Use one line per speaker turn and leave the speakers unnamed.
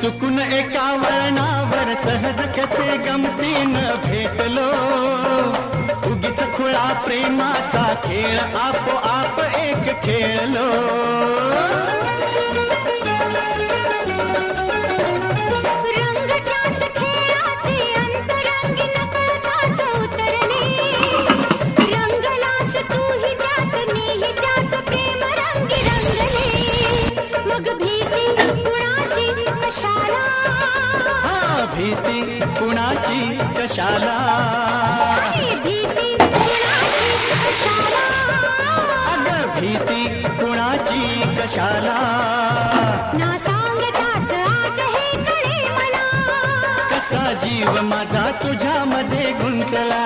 चुकून एका वळणावर सहज कसे गमतीनं भेटलो, उगीच खुळा प्रेमाचा खेळ आपोआप एक खेळलो. भीती कुणाची कशाला, भीती कुणाची कशाला, अगं भीती कुणाची कशाला. ना सांगताच आज हे कळे मला, कसा जीव माझा तुझ्यामध्ये गुंतला.